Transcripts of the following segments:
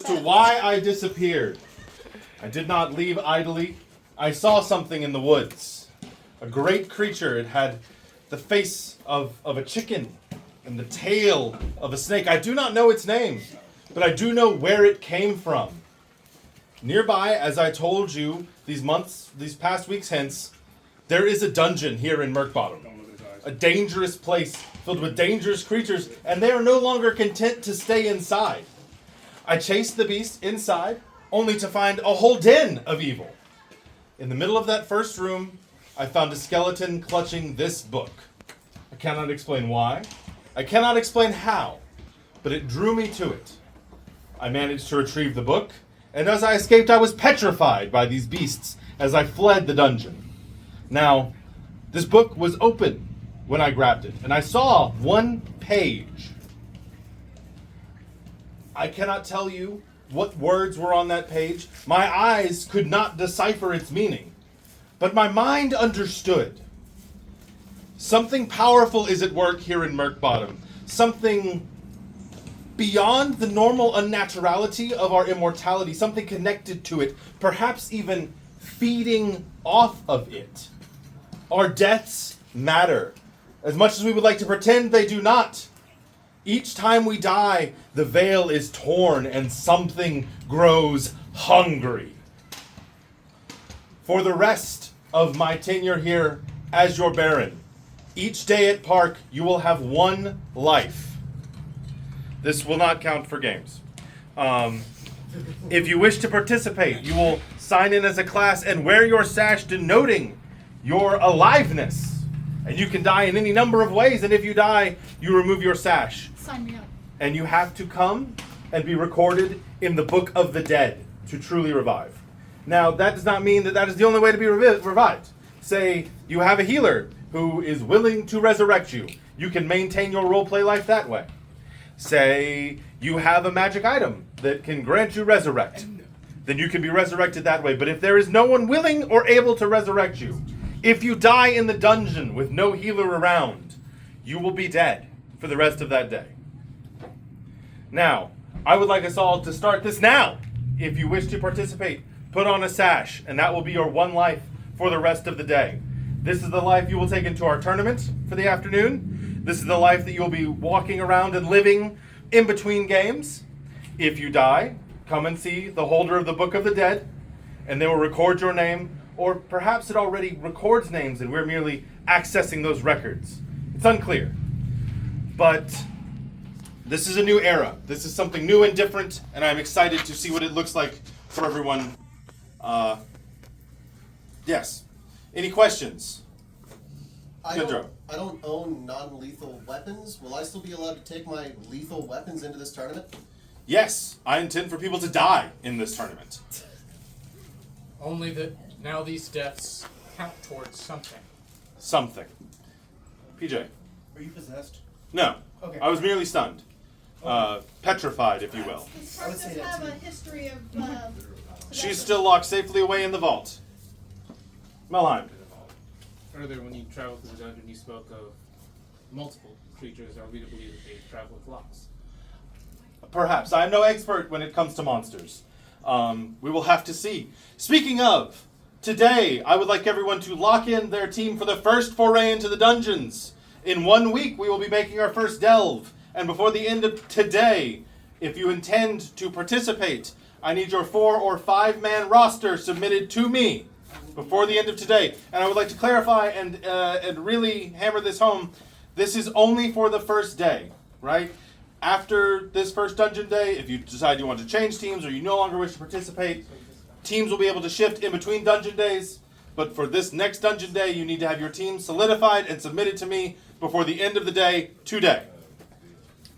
To why I disappeared. I did not leave idly. I saw something in the woods. A great creature. It had the face of a chicken and the tail of a snake. I do not know its name, but I do know where it came from. Nearby, as I told you these past weeks hence, there is a dungeon here in Murk Bottom. A dangerous place filled with dangerous creatures, and they are no longer content to stay inside. I chased the beast inside, only to find a whole den of evil. In the middle of that first room, I found a skeleton clutching this book. I cannot explain why. I cannot explain how, but it drew me to it. I managed to retrieve the book, and as I escaped, I was petrified by these beasts as I fled the dungeon. Now, this book was open when I grabbed it, and I saw one page. I cannot tell you what words were on that page. My eyes could not decipher its meaning, but my mind understood. Something powerful is at work here in Murk Bottom. Something beyond the normal unnaturality of our immortality. Something connected to it, perhaps even feeding off of it. Our deaths matter. As much as we would like to pretend, they do not. Each time we die, the veil is torn and something grows hungry. For the rest of my tenure here as your Baron, each day at Park, you will have one life. This will not count for games. If you wish to participate, you will sign in as a class and wear your sash denoting your aliveness. And you can die in any number of ways, and if you die, you remove your sash. Sign me up. And you have to come and be recorded in the Book of the Dead to truly revive. Now, that does not mean that that is the only way to be revived. Say you have a healer who is willing to resurrect you. You can maintain your roleplay life that way. Say you have a magic item that can grant you resurrect. Then you can be resurrected that way. But if there is no one willing or able to resurrect you, if you die in the dungeon with no healer around, you will be dead for the rest of that day. Now, I would like us all to start this now. If you wish to participate, put on a sash, and that will be your one life for the rest of the day. This is the life you will take into our tournament for the afternoon. This is the life that you'll be walking around and living in between games. If you die, come and see the holder of the Book of the Dead, and they will record your name. Or perhaps it already records names and we're merely accessing those records. It's unclear. But this is a new era. This is something new and different, and I'm excited to see what it looks like for everyone. Yes. Any questions? I don't own non-lethal weapons. Will I still be allowed to take my lethal weapons into this tournament? Yes. I intend for people to die in this tournament. Only that now these deaths count towards something. Something. PJ. Are you possessed? No. Okay. I was merely stunned. Petrified, if you will. Does Tarsus have a history of She's still locked safely away in the vault. Melheim. Earlier when you traveled through the dungeon, you spoke of multiple creatures. Are we to believe that they travel with locks? Perhaps. I am no expert when it comes to monsters. We will have to see. Speaking of, today I would like everyone to lock in their team for the first foray into the dungeons. In 1 week we will be making our first delve. And before the end of today, if you intend to participate, I need your 4 or 5 man roster submitted to me before the end of today. And I would like to clarify and really hammer this home. This is only for the first day, right? After this first dungeon day, if you decide you want to change teams or you no longer wish to participate, teams will be able to shift in between dungeon days. But for this next dungeon day, you need to have your team solidified and submitted to me before the end of the day today.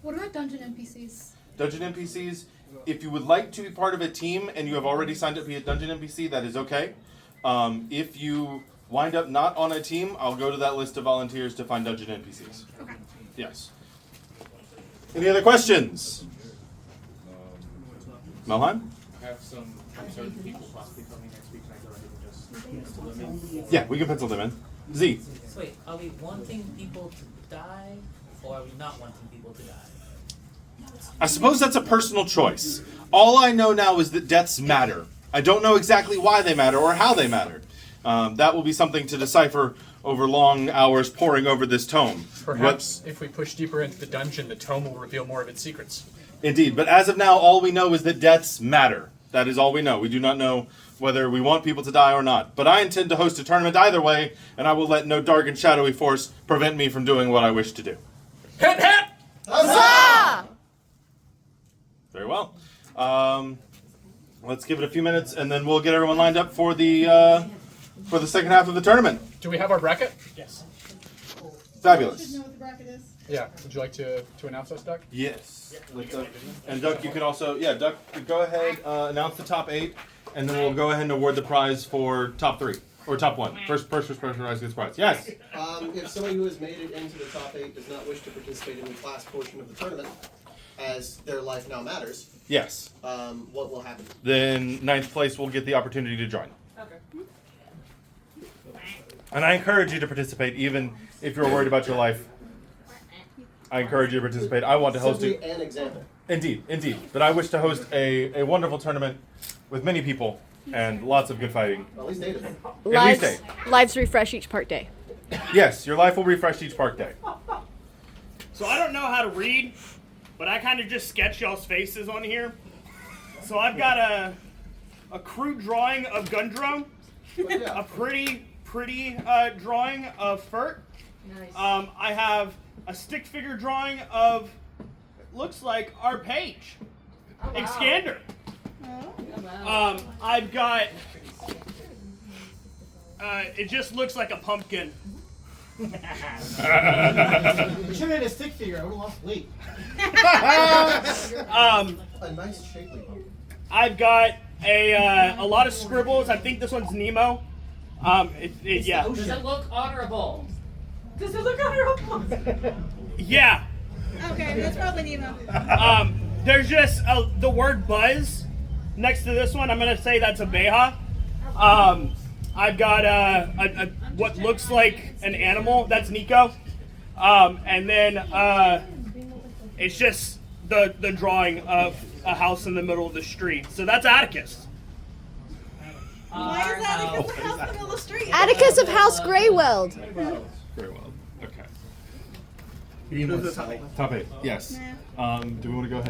What about dungeon NPCs? Dungeon NPCs, if you would like to be part of a team and you have already signed up to be a dungeon NPC, that is okay. If you wind up not on a team, I'll go to that list of volunteers to find dungeon NPCs. Okay. Yes. Any other questions? Melheim? I have some certain people possibly coming next week. Can I go ahead and just pencil them in? Yeah, we can pencil them in. Z. So wait, are we wanting people to die, or are we not wanting people to die? I suppose that's a personal choice. All I know now is that deaths matter. I don't know exactly why they matter or how they matter. That will be something to decipher over long hours poring over this tome. Perhaps if we push deeper into the dungeon, the tome will reveal more of its secrets. Indeed, but as of now, all we know is that deaths matter. That is all we know. We do not know whether we want people to die or not. But I intend to host a tournament either way, and I will let no dark and shadowy force prevent me from doing what I wish to do. Hit, hit! Huzzah! Very well. Let's give it a few minutes, and then we'll get everyone lined up for the second half of the tournament. Do we have our bracket? Yes. Fabulous. Should know what the bracket is. Yeah. Would you like to announce us, Duck? Yes. And Duck, you could also, Duck, go ahead, announce the top 8, and then we'll go ahead and award the prize for top 3. Or top 1. First person gets prize. Yes. If somebody who has made it into the top 8 does not wish to participate in the class portion of the tournament, as their life now matters, Yes. what will happen? Then 9th place will get the opportunity to join. Okay. And I encourage you to participate, even if you're worried about your life. I encourage you to participate. I want to host Simply an example. Indeed. But I wish to host a wonderful tournament with many people and lots of good fighting. At least 8 of them. At least 8. Lives refresh each park day. Yes, your life will refresh each park day. So I don't know how to read, but I kind of just sketch y'all's faces on here. So I've got a crude drawing of Gundrome, a pretty drawing of Furt. Nice. I have a stick figure drawing of, looks like our page, Excander. I've got, it just looks like a pumpkin. You should have had a stick figure. I would have lost weight. A nice shapely pumpkin. I've got a lot of scribbles. I think this one's Nemo. Yeah. Does it look honorable? Does it look honorable? Yeah. Okay, that's probably Nemo. There's just the word buzz next to this one. I'm gonna say that's a Beha. I've got a what looks like an animal. That's Nico. And then it's just the drawing of a house in the middle of the street. So that's Atticus. Why is that like a house in the middle of the street? Atticus of House Greyweld. Very well. Okay. Top 8. Yes. Do we want to go ahead and